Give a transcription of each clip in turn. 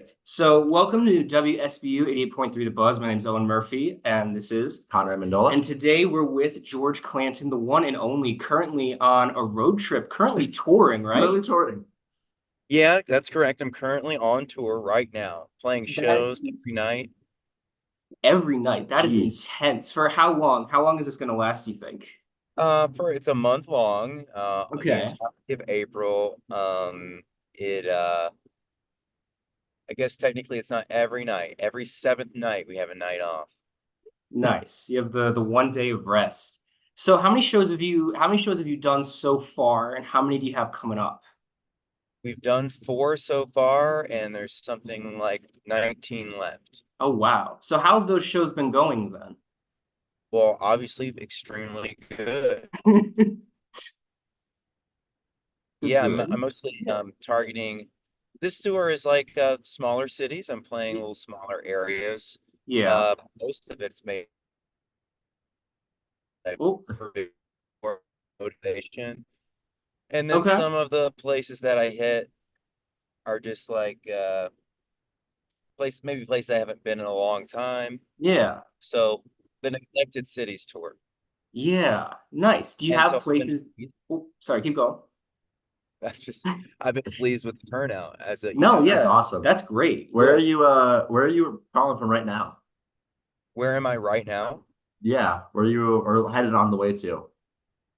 Perfect. So welcome to WSBU 88.3 The Buzz. My name is Owen Murphy, and this is Connor Amendola. And today we're with George Clanton, the one and only, currently on a road trip, currently touring, right? Currently touring. Yeah, that's correct. I'm currently on tour right now, playing That shows is every night. every night. That is Jeez. intense. For how long? How long is this going to last, you think? It's a month long, the Okay. entirety of April. It I guess technically it's not every night. Every seventh night we have a night off. Nice. You have the 1 day of rest. So how many shows have you done so far, and how many do you have coming up? We've done 4 so far, and there's something like 19 left. Oh, wow. So how have those shows been going then? Well, obviously extremely good. Yeah, Good. I'm mostly targeting. This tour is like smaller cities. I'm playing little smaller areas. Yeah. Most of it's made like Oh, for motivation. And then okay. some of the places that I hit are just like places I haven't been in a long time. Yeah. So the Neglected Cities tour. Yeah. Nice. Do you And have so places? Oh, sorry, keep going. I've just I've been pleased with the turnout as a, No, That's yeah, awesome. that's great. Where are you calling from right now? where am I right now? Yeah, where you are headed on the way to?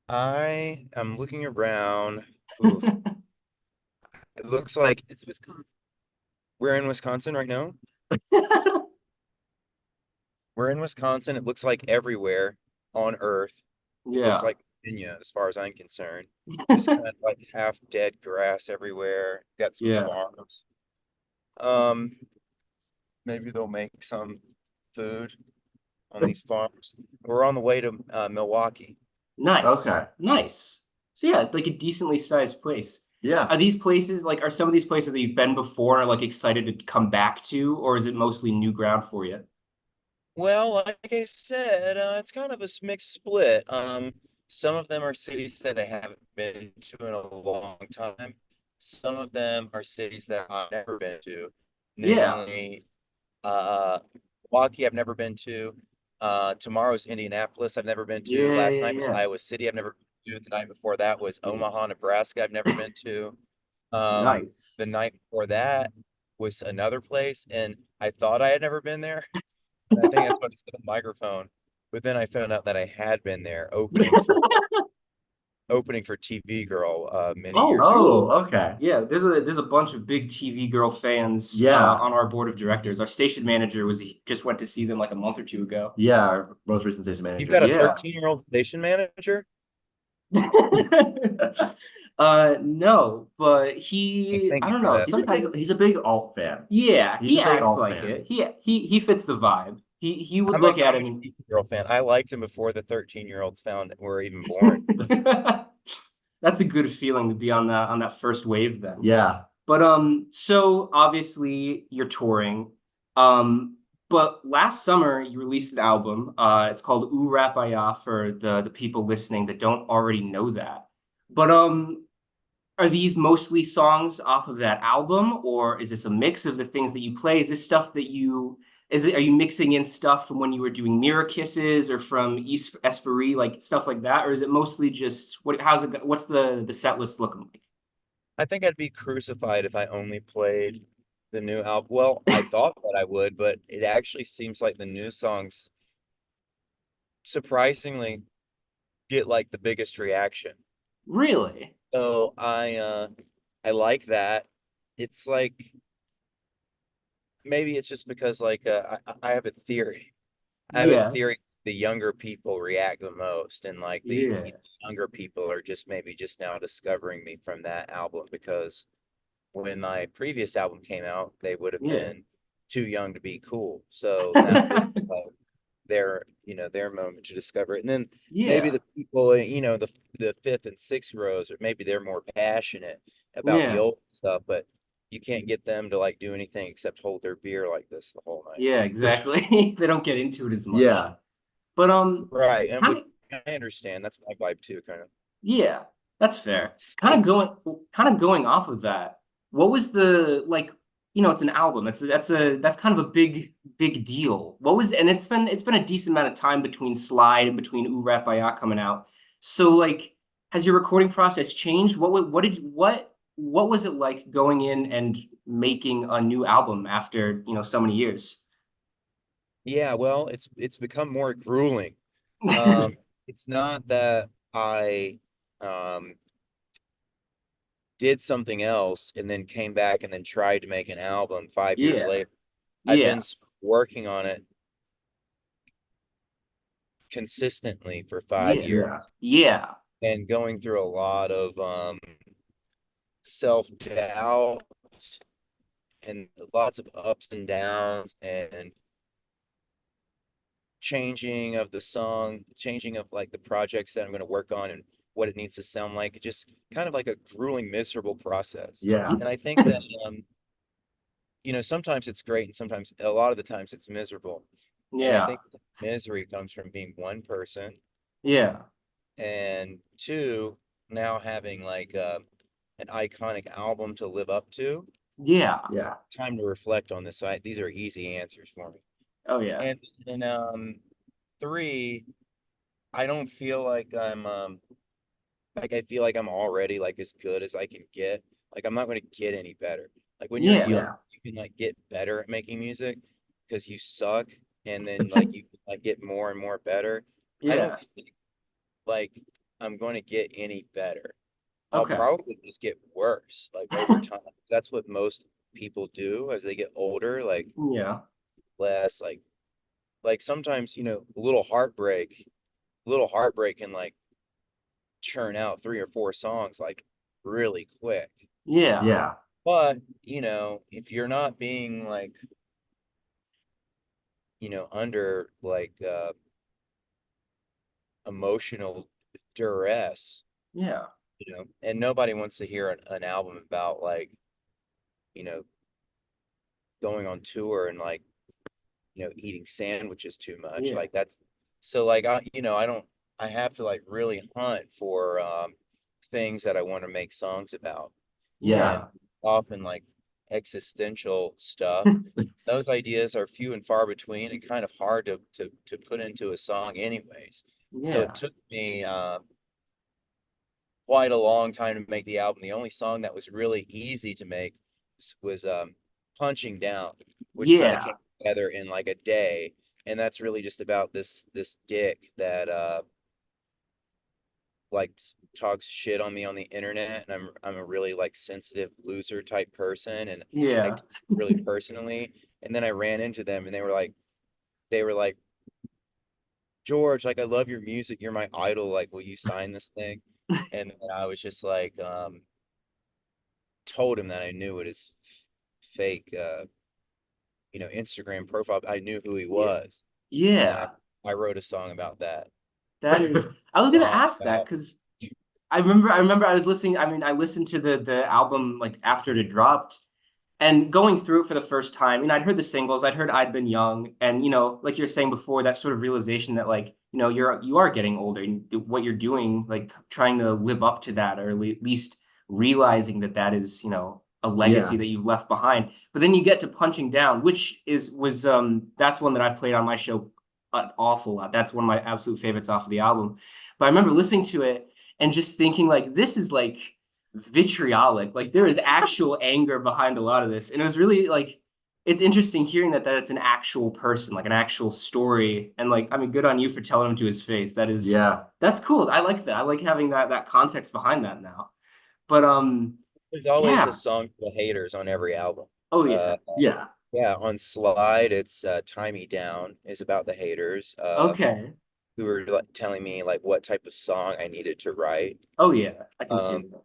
I am looking around. Oof. It looks like it's Wisconsin. We're in Wisconsin right now. We're in Wisconsin. It looks like everywhere on Earth. It looks Yeah. like Virginia, as far as I'm concerned. Just kind of like half dead grass everywhere. Got some Yeah. farms. Um, Maybe they'll make some food on these farms. We're on the way to Milwaukee. Nice. Okay. Nice. So yeah, like a decently sized place. Yeah. Are some of these places that you've been before and are like excited to come back to, or is it mostly new ground for you? Well, like I said, it's kind of a mixed split. Some of them are cities that I haven't been to in a long time. Some of them are cities that I've never been to, Yeah. namely uh Milwaukee I've never been to. Tomorrow's Indianapolis I've never been to. Yeah, Last yeah, night was yeah. Iowa City I've never been to. The night before that was Jeez. Omaha, Nebraska I've never been to. Um, Nice. the night before that was another place, and I thought I had never been there. And I think that's what it said on the microphone. But then I found out that I had been there opening for TV Girl many Oh, years ago. cool. Oh, okay. Yeah, there's a bunch of big TV girl fans Yeah. on our board of directors. Our station manager just went to see them like a month or two ago. Yeah, our most recent station You've manager. got a Yeah. 13-year-old station manager? No, but Thank I you don't for know. that. Sometimes, He's a big alt fan. yeah, He's he a big acts alt like fan. it. He fits the vibe. He would I'm a look at huge him. TV Girl fan. I liked him before the 13-year-olds found were even born. That's a good feeling to be on that first wave then. Yeah. But so obviously you're touring. Um, but last summer you released an album. It's called Urapay for the people listening that don't already know that. But are these mostly songs off of that album, or is this a mix of the things that you play? Is this stuff that are you mixing in stuff from when you were doing Mirror Kisses or from East Esprit, like stuff like that? Or is it mostly just what's the set list looking I think I'd be crucified if I only played the new album. Well, I thought that I would, but it actually seems like the new songs surprisingly get like the biggest reaction. Really? So I like that. It's like maybe it's just because like I have a theory. I have a Yeah. theory the younger people react the most, and like the Yeah. younger people are just maybe just now discovering me from that album because when my previous album came out, they would have Yeah. been too young to be cool. So now this is like their moment to discover it. And then maybe Yeah. the people, the fifth and sixth rows, or maybe they're more passionate about the Yeah. old stuff, but you can't get them to like do anything except hold their beer like this the whole night. Yeah, exactly. They don't get into it as much. Yeah. But Right. And kind which of I understand. That's my vibe too, kind of. yeah, that's fair. So Kind of going off of that. What was the like it's an album. That's kind of a big deal. And it's been a decent amount of time between Slide and between Urapay coming out. So like, has your recording process changed? What was it like going in and making a new album after, so many years? Yeah, well, it's become more grueling. Um, it's not that I um did something else and then came back and then tried to make an album 5 years Yeah, later. I've been yeah, working on it consistently for five yeah, years Yeah. yeah, and going through a lot of self-doubt and lots of ups and downs and changing of the song, changing of like the projects that I'm going to work on and what it needs to sound like. It just kind of like a grueling, miserable process. Yeah. And I think that sometimes it's great and sometimes a lot of the times it's miserable. And I yeah, think the misery comes from being one person yeah, and two, now having like an iconic album to live up to. yeah. Yeah. Time to reflect on this. These are easy answers for me. Oh yeah, And three, I don't feel like I feel like I'm already like as good as I can get. Like I'm not going to get any better. Like when you're yeah, young, Yeah. you can like get better at making music because you suck, and then like you can, like get more and more better. I don't yeah. think like I'm going to get any better. I'll Okay. probably just get worse like over time. That's what most people do as they get older, like Yeah. less like sometimes, a little heartbreak can like churn out 3 or 4 songs like really quick. Yeah. Yeah. But, if you're not being like, under like emotional duress, Yeah. and nobody wants to hear an album about like, you know, going on tour and like, eating sandwiches too much. Yeah. Like that's so like I have to like really hunt for things that I want to make songs about. And Yeah. often like existential stuff. Those ideas are few and far between and kind of hard to put into a song anyways. So it Yeah. took me quite a long time to make the album. The only song that was really easy to make was Punching Down, which kind of Yeah. came together in like a day. And that's really just about this dick that like talks shit on me on the internet, and I'm a really like sensitive loser type person, and I Yeah. take it really personally. And then I ran into them, and they were like, George, like I love your music, you're my idol. Like, will you sign this thing? And then I was just like, told him that I knew it is fake, Instagram profile. I knew who he Yeah. was, and then Yeah. I wrote a song about that. That is, I was gonna Song ask that about because I remember I was listening, I mean, I listened to the album like after it dropped and going through it for the first time, I'd heard the singles, I'd heard I'd Been Young, and like you're saying before, that sort of realization that like, you are getting older and what you're doing, like trying to live up to that, or at least realizing that that is, a legacy Yeah. that you've left behind. But then you get to Punching Down, which was that's one that I've played on my show an awful lot. That's one of my absolute favorites off of the album. But I remember listening to it and just thinking like this is like vitriolic. Like there is actual anger behind a lot of this. And it was really like it's interesting hearing that it's an actual person, like an actual story. And like, I mean, good on you for telling him to his face. Yeah. That's cool. I like that. I like having that context behind that now. But there's always a yeah. song for the haters on every album. Oh Uh, yeah. Yeah. yeah, on Slide, it's Tie Me Down is about the haters Okay. who were like, telling me like what type of song I needed to write. Oh yeah. I can see Um, that.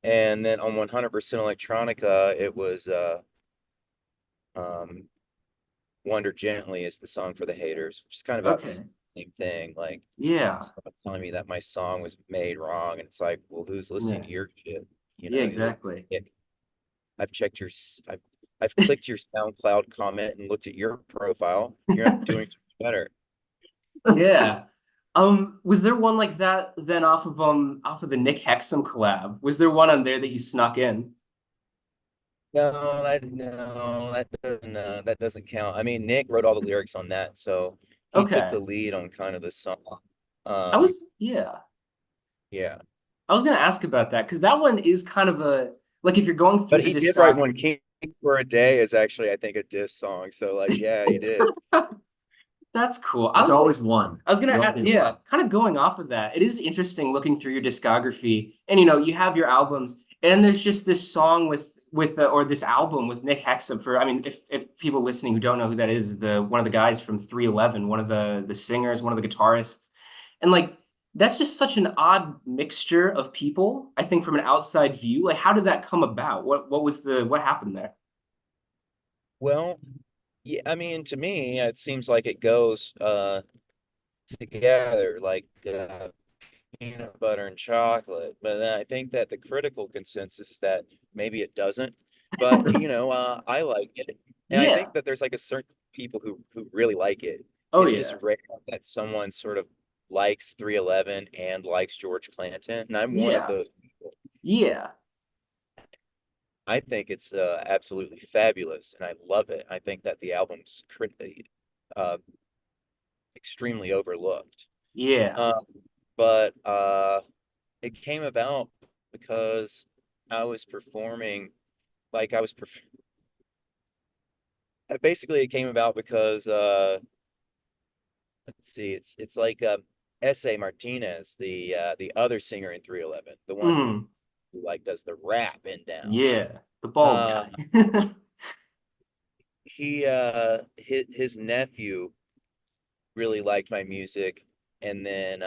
and then on 100% Electronica, it was um, Wonder Gently is the song for the haters, which is kind of about the Okay. same thing. Like Yeah. someone telling me that my song was made wrong, and it's like, well, who's listening Yeah. to your shit? Yeah, You're exactly. I've checked I've clicked your SoundCloud comment and looked at your profile. You're not doing better. Yeah. Was there one like that then off of the Nick Hexum collab? Was there one on there that you snuck in? that doesn't count. I mean, Nick wrote all the lyrics on that, so he took Okay. the lead on kind of the song. I Um, was, yeah. yeah. I was gonna ask about that because that one is kind of a like if you're going through But the he did write one. discography. King for a Day is actually, I think, a diss song. So like, yeah, he did. That's cool. I There's was like, always one. I was gonna You always add, need yeah, one. kind of going off of that. It is interesting looking through your discography, and you have your albums, and there's just this song with or this album with Nick Hexum for. I mean, if people listening who don't know who that is, the one of the guys from 311, one of the singers, one of the guitarists, and like that's just such an odd mixture of people. I think from an outside view, like how did that come about? What happened there? Well, yeah, I mean, to me, it seems like it goes together, like peanut butter and chocolate. But then I think that the critical consensus is that maybe it doesn't. But I like it, and I Yeah. think that there's like a certain people who really like it. Oh It's just yeah. rare that someone sort of likes 311 and likes George Clanton, and I'm one of Yeah. those people. Yeah. I think it's absolutely fabulous, and I love it. I think that the album's uh, extremely overlooked. Yeah. Um, but it came about because I was performing, like I was perf basically it came about because let's see, it's like S.A. Martinez, the other singer in 311, the one Mm. who like does the rap and down. Yeah, the bald Uh, guy. his nephew really liked my music, and then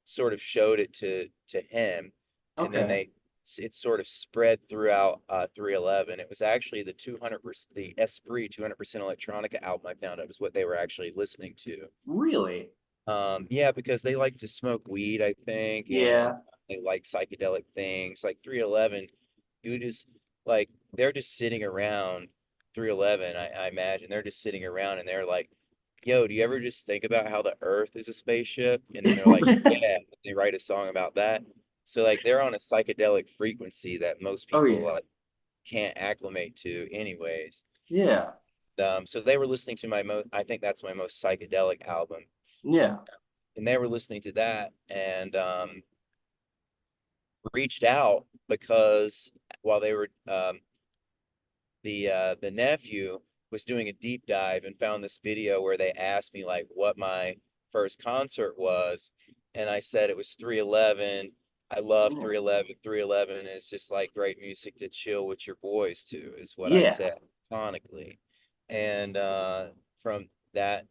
sort of showed it to him, and then Okay. it sort of spread throughout 311. It was actually the 200%, the Esprit 200% Electronica album I found out was what they were actually listening to. Really? Yeah, because they like to smoke weed, I think, and Yeah. they like psychedelic things. Like 311, you just like they're just sitting around 311, I imagine. They're just sitting around and they're like, yo, do you ever just think about how the Earth is a spaceship? And then they're like, yeah, they write a song about that. So like they're on a psychedelic frequency that most Oh people yeah. can't acclimate to anyways. Yeah. So they were listening to I think that's my most psychedelic album. Yeah. And they were listening to that and reached out because while they were the nephew was doing a deep dive and found this video where they asked me like what my first concert was, and I said it was 311. I love Yeah. 311. 311 is just like great music to chill with your boys to, is what I Yeah. said sonically. And from that,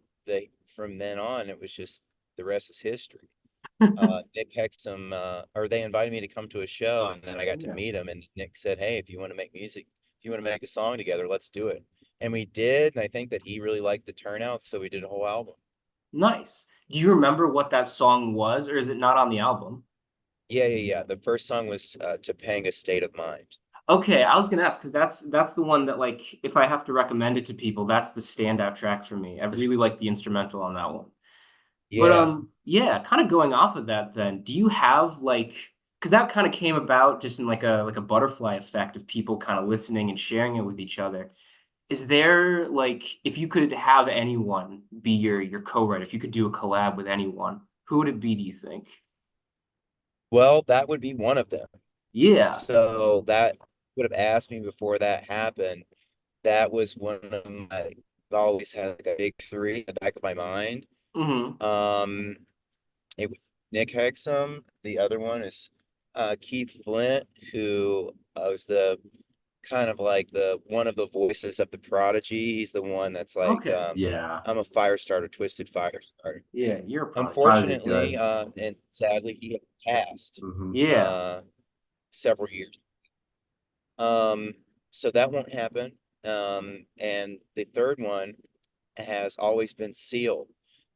from then on, it was just the rest is history. Nick Hexum, or they invited me to come to a show, and then I got to Yeah. meet him. And Nick said, "Hey, if you want to make music, if you want to make a song together, let's do it." And we did. And I think that he really liked the turnout, so we did a whole album. Nice. Do you remember what that song was, or is it not on the album? Yeah, yeah, yeah. The first song was Topanga State of Mind. Okay, I was gonna ask because that's the one that like if I have to recommend it to people, that's the standout track for me. I really like the instrumental on that one. But Yeah. yeah, kind of going off of that then, do you have like because that kind of came about just in like a butterfly effect of people kind of listening and sharing it with each other. Is there like if you could have anyone be your co-writer, if you could do a collab with anyone, who would it be, do you think? Well, that would be one of them. Yeah. So that would have asked me before that happened. That was one of my, I've always had like a big three in the back of my mind. Mm-hmm. Um, it was Nick Hexum. The other one is Keith Flint, who was the kind of like the one of the voices of the Prodigy. He's the one that's like, Okay. Yeah. I'm a fire starter, twisted fire starter. Yeah, you're a prodigy. Prodigy's Unfortunately, good. and sadly, he had passed Yeah. uh, several years. Um, so that won't happen. And the third one has always been Seal,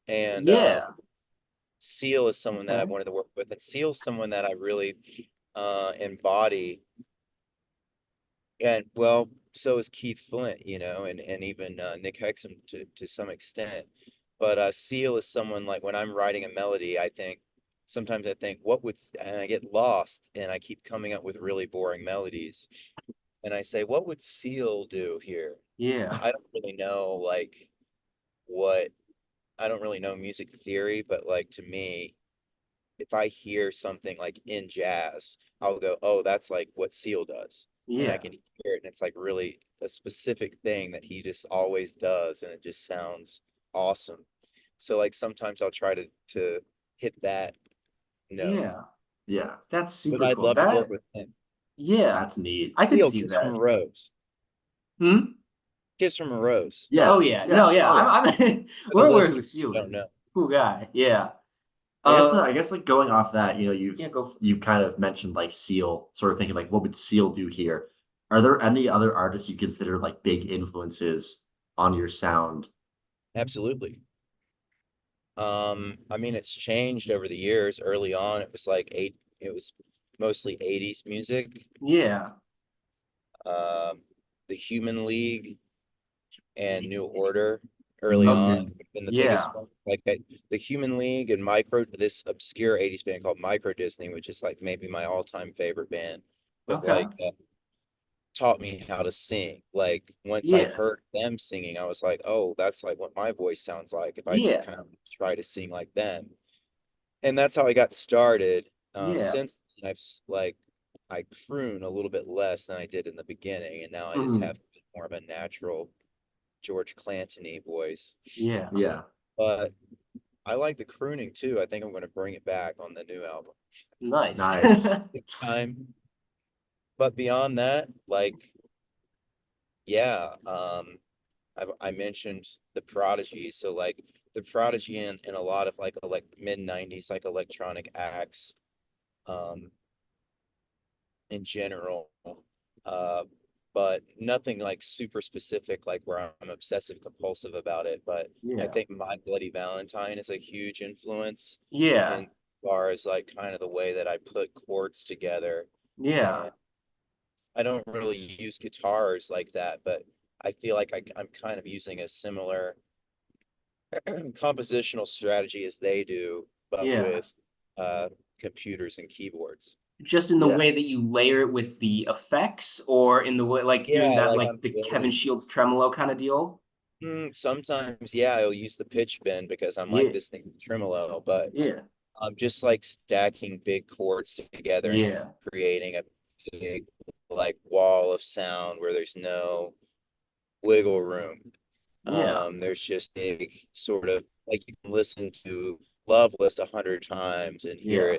and Yeah. Seal is someone that I've Okay. wanted to work with, and Seal's someone that I really embody. And well, so is Keith Flint, and even Nick Hexum to some extent. But Seal is someone like when I'm writing a melody, I think, and I get lost, and I keep coming up with really boring melodies. and I say, what would Seal do here? Yeah. I don't really know like what I don't really know music theory, but like to me, if I hear something like in jazz, I'll go, oh, that's like what Seal does. And I Yeah. can hear it, and it's like really a specific thing that he just always does, and it just sounds awesome. So like sometimes I'll try to hit that note. Yeah. Yeah, That's But super I'd cool. love to work That, with him. yeah, that's neat. I could Seal, see Kiss from a that. Rose. Hmm? Kiss from a Rose. Yeah, Oh yeah. yeah. No, yeah. Oh yeah. I'm For the we're aware who listeners Seal who don't know. is. Cool guy. Yeah. I guess like going off that, Yeah, go for it. you've kind of mentioned like Seal, sort of thinking like, what would Seal do here? Are there any other artists you consider like big influences on your sound? Absolutely. I mean, it's changed over the years. Early on, it was mostly 80s music. Yeah. Um, the Human League and New Order early on Okay. Mm, have been the biggest Yeah. one. The Human League and this obscure 80s band called Micro Disney, which is like maybe my all-time favorite band, but Okay. taught me how to sing. Like once I Yeah. heard them singing, I was like, oh, that's like what my voice sounds like if I just Yeah. kind of try to sing like them. And that's how I got started. Yeah. Since then, I croon a little bit less than I did in the beginning, and now I just Mhm. have more of a natural George Clanton-y voice. Yeah. yeah, But I like the crooning too. I think I'm going to bring it back on the new album. Nice. nice. Time, but beyond that, like yeah, I mentioned the Prodigy, so like the Prodigy in a lot of like mid '90s like electronic acts, um, in general, uh, but nothing like super specific, like where I'm obsessive compulsive about it. But I Yeah. think My Bloody Valentine is a huge influence Yeah. in far as like kind of the way that I put chords together. Yeah. And I don't really use guitars like that, but I feel like I'm kind of using a similar compositional strategy as they do, but Yeah. with computers and keyboards. Just in the Yeah, way that you layer it with the effects, or in the way like doing Yeah, that like like I'm the Kevin building. Shields tremolo kind of deal. Sometimes, yeah, I'll use the pitch bend because I'm like Yeah. this thing tremolo, but Yeah. I'm just like stacking big chords together and Yeah. creating a big like wall of sound where there's no wiggle room. Yeah. There's just a sort of like you can listen to Loveless 100 times and Yeah.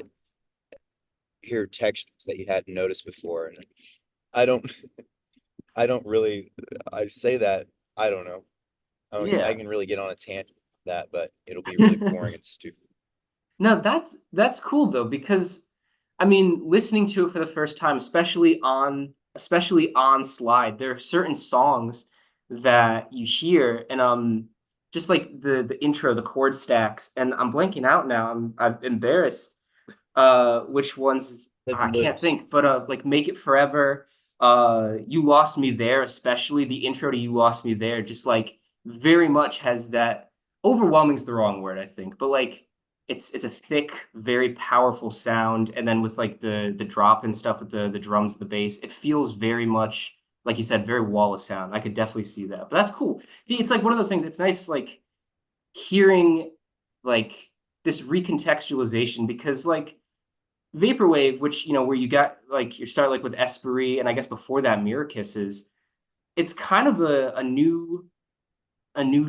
hear textures that you hadn't noticed before. And I don't I don't really I say that I don't know. I Yeah. can really get on a tangent with that, but it'll be really boring and stupid. No, that's cool though, because I mean, listening to it for the first time, especially on slide, there are certain songs that you hear, and just like the intro, the chord stacks, and I'm blanking out now. I'm embarrassed. Which ones Live I can't loose. think, but like Make It Forever, You Lost Me There, especially the intro to You Lost Me There, just like very much has that overwhelming's the wrong word, I think, but like it's a thick, very powerful sound, and then with like the drop and stuff with the drums, the bass, it feels very much like you said, very wall of sound. I could definitely see that, but that's cool. It's like one of those things. It's nice, like hearing like this recontextualization because like Vaporwave, which where you got like you start like with Esprit, and I guess before that Mirror Kisses, it's kind of a new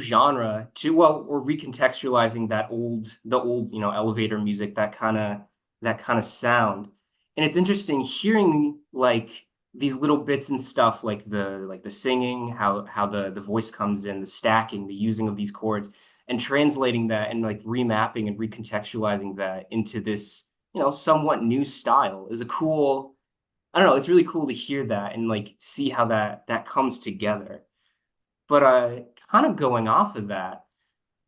genre to well, we're recontextualizing the old, elevator music, that kind of sound. And it's interesting hearing like these little bits and stuff like the singing, how the voice comes in, the stacking, the using of these chords, and translating that and like remapping and recontextualizing that into this, somewhat new style is a cool, I don't know, it's really cool to hear that and like see how that comes together. But kind of going off of that,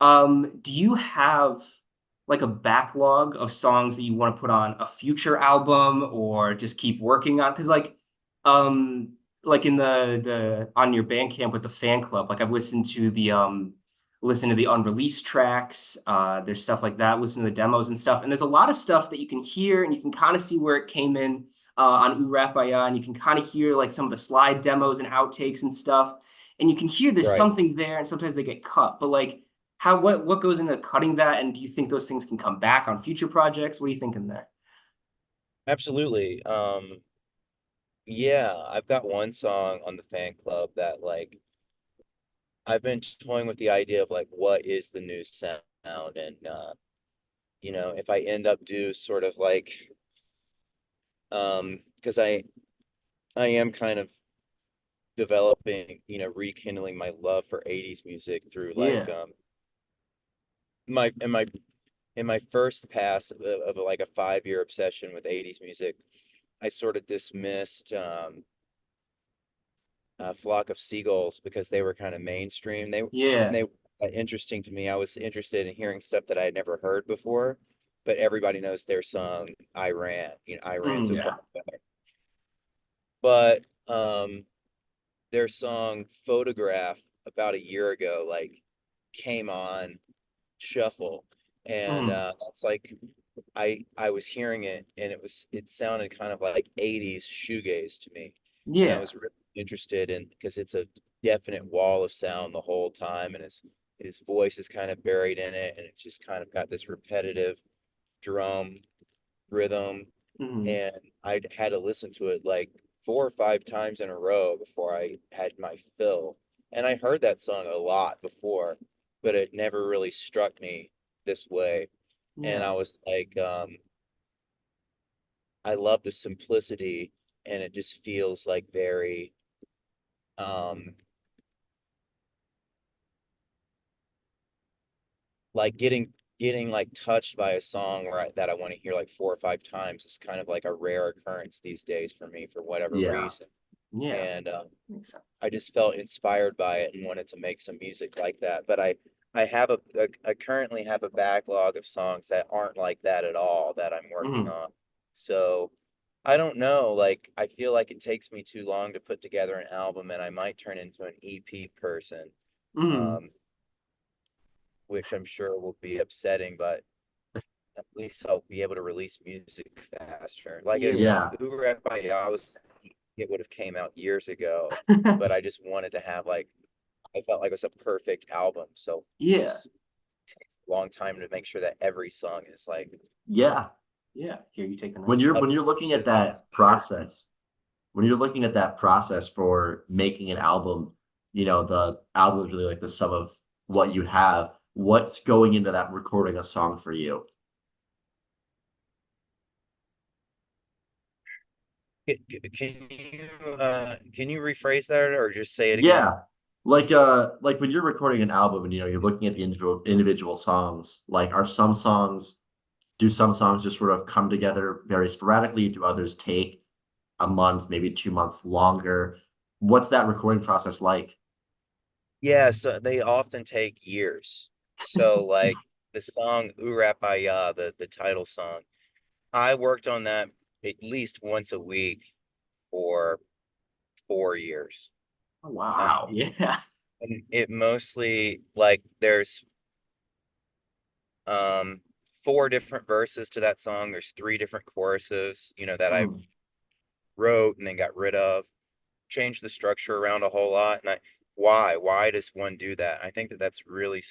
do you have like a backlog of songs that you want to put on a future album or just keep working on? Because like in the on your Bandcamp with the fan club, like I've listened to the unreleased tracks. There's stuff like that. Listen to the demos and stuff, and there's a lot of stuff that you can hear and you can kind of see where it came in. on Urapaya, and you can kind of hear like some of the slide demos and outtakes and stuff, and you can hear there's Right. something there, and sometimes they get cut. But like, how what goes into cutting that, and do you think those things can come back on future projects? What are you thinking there? Absolutely. Yeah, I've got one song on the fan club that like I've been toying with the idea of like what is the new sound, and you know, if I end up do sort of like because I am kind of developing, you know, rekindling my love for 80s music through like Yeah, my in my in my first pass of like a 5-year obsession with 80s music, I sort of dismissed Flock of Seagulls because they were kind of mainstream. yeah, They interesting to me. I was interested in hearing stuff that I had never heard before, but everybody knows their song "I Ran." You know, "I Ran So Far yeah, Away." But their song "Photograph" about a year ago, like, came on shuffle, and it's like I was hearing it, and it sounded kind of like 80s shoegaze to me, and I yeah, was really interested in because it's a definite wall of sound the whole time, and his voice is kind of buried in it, and it's just kind of got this repetitive drum rhythm, mm, and I had to listen to it like 4 or 5 times in a row before I had my fill. And I heard that song a lot before, but it never really struck me this way. And yeah, I was like, I love the simplicity, and it just feels like very, um, like getting like touched by a song that I want to hear like 4 or 5 times is kind of like a rare occurrence these days for me for whatever Yeah. reason. yeah. And Makes sense. I just felt inspired by it and wanted to make some music like that. But I have I currently have a backlog of songs that aren't like that at all that I'm working Mm, on. So I don't know. Like I feel like it takes me too long to put together an album, and I might turn into an EP person, mm, um, which I'm sure will be upsetting. But at least I'll be able to release music faster. Like if yeah. Yeah. Urapay was, it would have came out years ago, but I just wanted to have like I felt like it was a perfect album. So it Yeah, just takes a long time to make sure that every song is like Yeah. yeah. Here, you take a When nice you're one. when you're up looking to at the that standard. process, when you're looking at that process for making an album, the album is really like the sum of what you have. What's going into that recording a song for you? Can you rephrase that or just say it again? Yeah. Like when you're recording an album and you're looking at the individual songs, like do some songs just sort of come together very sporadically? Do others take a month, maybe 2 months longer? What's that recording process like? Yeah, so they often take years. So like the song Urapaya, the title song, I worked on that at least once a week for 4 years. Oh, Um, wow. Yeah. and it mostly like there's um 4 different verses to that song. There's 3 different choruses, you know, that I Mm, wrote and then got rid of, changed the structure around a whole lot. And why does one do that? I think that that's really,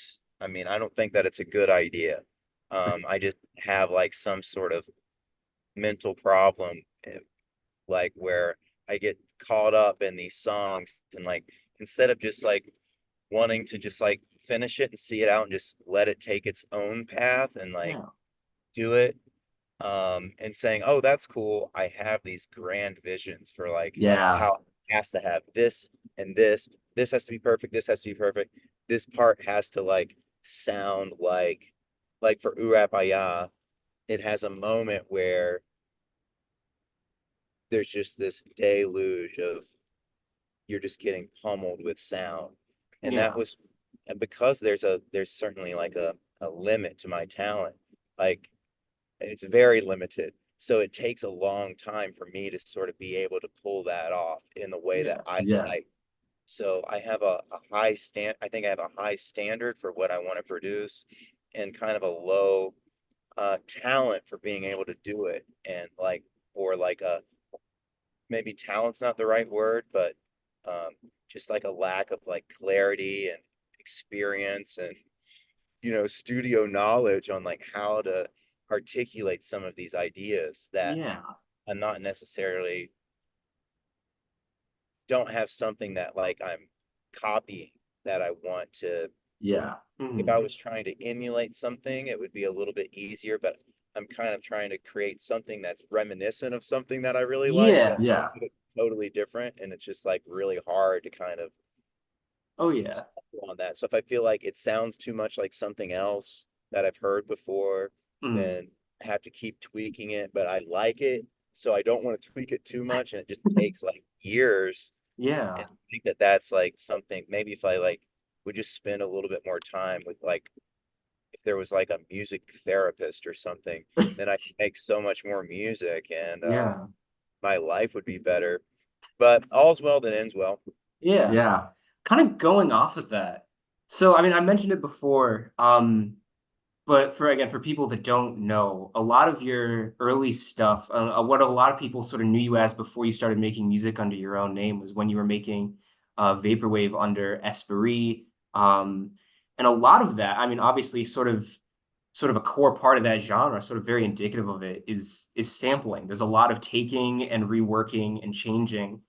I mean, I don't think that it's a good idea. I just have like some sort of mental problem, like where I get caught up in these songs, and like instead of just like wanting to just like finish it and see it out and just let it take its own path and like yeah. do it, and saying, oh, that's cool, I have these grand visions for like Yeah. how it has to have this and this has to be perfect, this has to be perfect, this part has to like sound like for Urapaya, it has a moment where there's just this deluge of you're just getting pummeled with sound. And that Yeah. was, and because there's certainly like a limit to my talent, like it's very limited. So it takes a long time for me to sort of be able to pull that off in the way that Yeah. I Yeah. like. So I have a I think I have a high standard for what I want to produce, and kind of a low talent for being able to do it. And like, or like maybe talent's not the right word, but just like a lack of like clarity and experience and studio knowledge on like how to articulate some of these ideas that Yeah. I'm not necessarily don't have something that like I'm copying that I want to. Yeah. If Mhm. I was trying to emulate something, it would be a little bit easier, but I'm kind of trying to create something that's reminiscent of something that I really like, Yeah. but Yeah. totally different. And it's just like really hard to kind of Oh yeah. stumble on that. So if I feel like it sounds too much like something else that I've heard before, Mhm. then I have to keep tweaking it, but I like it. So I don't want to tweak it too much. And it just takes like years. And Yeah. I think that that's like something, maybe if I like would just spend a little bit more time with like, if there was like a music therapist or something, then I could make so much more music and Yeah. my life would be better. But all's well that ends well. Yeah. Yeah. Kind of going off of that. So, I mean, I mentioned it before, but for people that don't know, a lot of your early stuff, what a lot of people sort of knew you as before you started making music under your own name was when you were making Vaporwave under Esprit. Um, and a lot of that, I mean, obviously, sort of a core part of that genre, sort of very indicative of it, is sampling. There's a lot of taking and reworking and changing.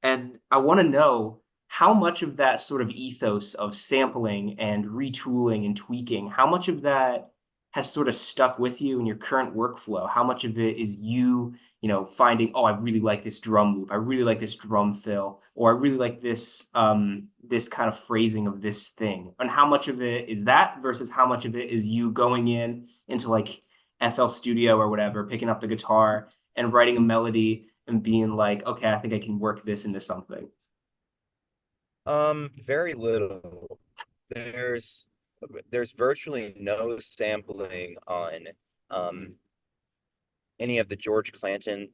And I want to know how much of that sort of ethos of sampling and retooling and tweaking, how much of that has sort of stuck with you in your current workflow? How much of it is you, finding, oh, I really like this drum loop, I really like this drum fill, or I really like this kind of phrasing of this thing? And how much of it is that versus how much of it is you going into like FL Studio or whatever, picking up the guitar and writing a melody and being like, okay, I think I can work this into something. Very little. There's there's virtually no sampling on um any of the George Clanton Really?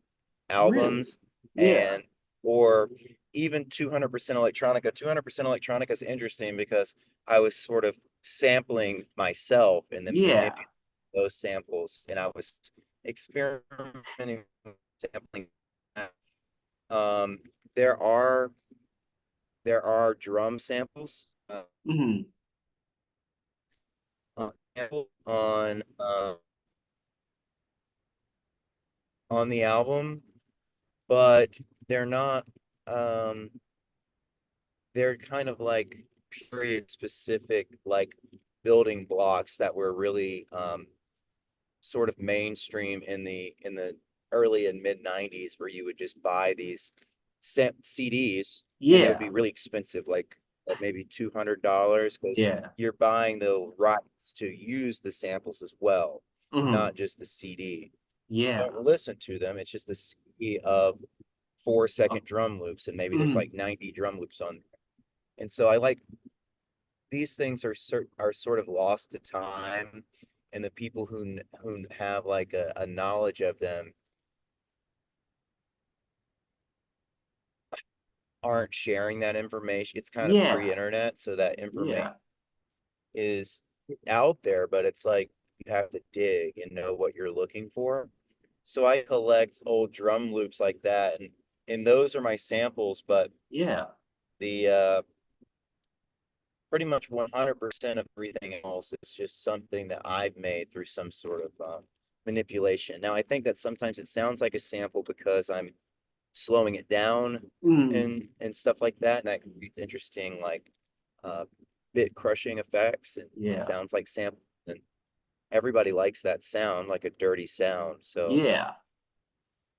albums Yeah. and or even 200% electronica. 200% electronica is interesting because I was sort of sampling myself and then Yeah. manipulating those samples and I was experimenting with sampling. Um, there are drum samples Hmm. on on the album, but they're not um they're kind of like period specific like building blocks that were really sort of mainstream in the early and mid 90s where you would just buy these CDs and they would Yeah. be really expensive like maybe $200 because Yeah. you're buying the rights to use the samples as well, Hmm. not just the CD. Yeah. Don't listen to them. It's just the CD of 4 second Oh, drum loops, and maybe there's mhm. like 90 drum loops on. And so I like these things are sort of lost to time, and the people who have like a knowledge of them aren't sharing that information. It's kind of Yeah. pre-internet, so that information Yeah. is out there, but it's like you have to dig and know what you're looking for. So I collect old drum loops like that, and those are my samples, but Yeah. the pretty much 100% of everything else is just something that I've made through some sort of manipulation. Now, I think that sometimes it sounds like a sample because I'm slowing it down Mm. and stuff like that, and that can be interesting, like uh, bit crushing effects, and it Yeah. sounds like sample. And everybody likes that sound, like a dirty sound. So, Yeah.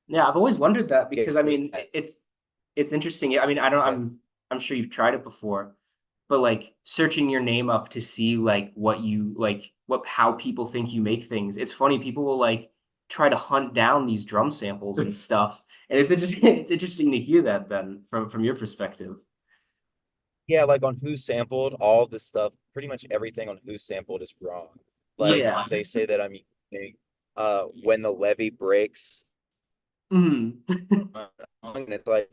Yeah. I've always wondered that I because guess I that, mean it's interesting. I mean, I don't yeah. I'm sure you've tried it before, but like searching your name up to see like what you like what how people think you make things. It's funny, people will like try to hunt down these drum samples and stuff. And it's interesting it's interesting to hear that then from your perspective. Yeah, like on Who Sampled, all this stuff, pretty much everything on Who Sampled is wrong. Like Yeah. they say that I'm using When the Levee Breaks. Mhm. And it's like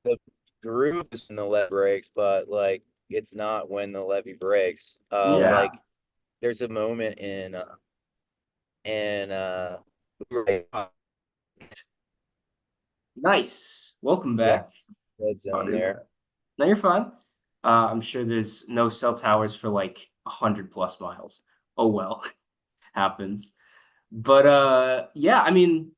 the groove is when the levee breaks, but like it's not when the levee breaks. Yeah. Like there's a moment in Urapay Nice. Welcome Yeah, back. red Oh, zone dude. there. No, you're fine. I'm sure there's no cell towers for like 100 plus miles. Oh well, happens. But yeah, I mean,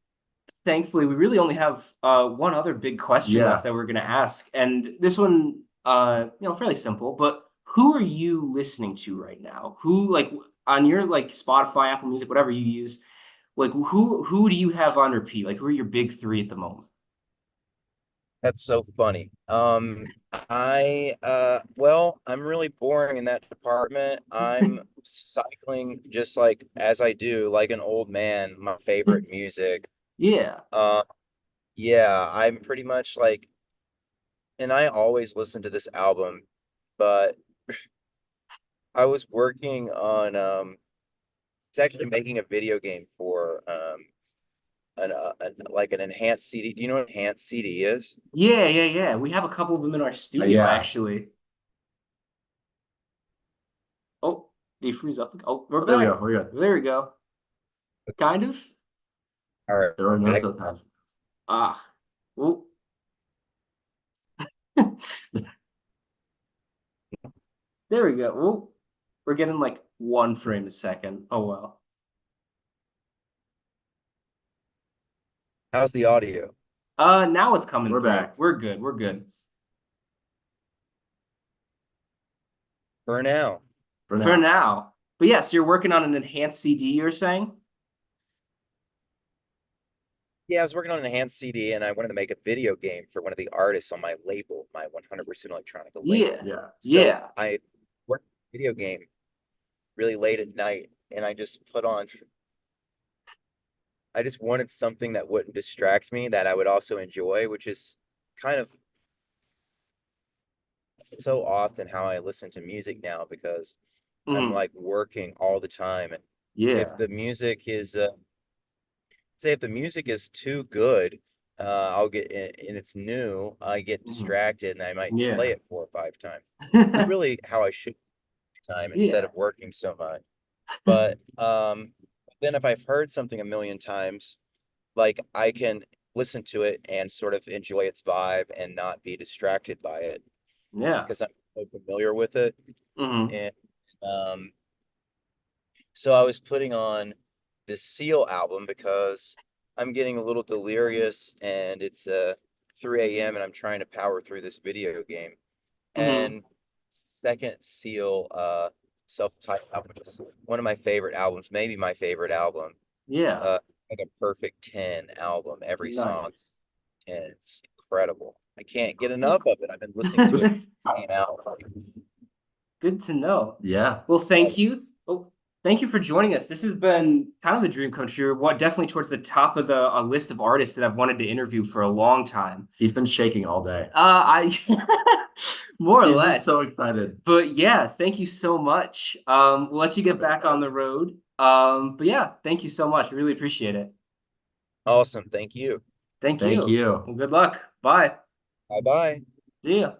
thankfully, we really only have one other big question left Yeah. that we're gonna ask, and this one, fairly simple. But who are you listening to right now? Who like on your like Spotify, Apple Music, whatever you use? Like who do you have on repeat? Like who are your big three at the moment? That's so funny. Well, I'm really boring in that department. I'm cycling just like as I do, like an old man, my favorite music. Yeah. Uh, yeah, I'm pretty much like, and I always listen to this album, but I was working on it's actually making a video game for like an enhanced CD. Do you know what enhanced CD is? Yeah. We have a couple of them in our studio, Yeah. actually. Oh, did you freeze up? Oh, we're Oh, there we back. go. We're good. There we go. Kind of. All right. There are no cell towers. Ah. Oh. There we go. Oh, we're getting like one frame a second. Oh well. How's the audio? Now it's coming We're through. back. We're good. We're good. For now. For For now. now. But yeah, so you're working on an enhanced CD, you're saying? Yeah, I was working on an enhanced CD and I wanted to make a video game for one of the artists on my label, my 100% electronica Yeah. label. Yeah. So Yeah. I worked on a video game really late at night and I just wanted something that wouldn't distract me, that I would also enjoy, which is kind of so often how I listen to music now because I'm Mhm. like working all the time. And if Yeah. the music is, say, if the music is too good, I'll get and it's new, I get Mhm. distracted and I might play Yeah. it 4 or 5 times. It's really how I should time instead Yeah. of working so much. But then if I've heard something a million times, like I can listen to it and sort of enjoy its vibe and not be distracted by it Yeah. because I'm so familiar with it. Hmm. And um, so I was putting on this Seal album because I'm getting a little delirious and it's 3 a.m. and I'm trying to power through this video game. Hmm. And second Seal self-titled album, which is one of my favorite albums, maybe my favorite album. Yeah. Like a perfect 10 album. Every song Nice. 10. It's incredible. I can't get enough of it. I've been listening to it came out. Good to know. Yeah. Well, thank you. Oh, thank you for joining us. This has been kind of a dream come true. What definitely towards the top of the a list of artists that I've wanted to interview for a long time. He's been shaking all day. I more or He's been less. so excited. But yeah, thank you so much. We'll let you get back on the road. But yeah, thank you so much. Really appreciate it. Awesome. Thank you. Thank Thank you. you. Well, good luck. Bye. Bye bye. See ya.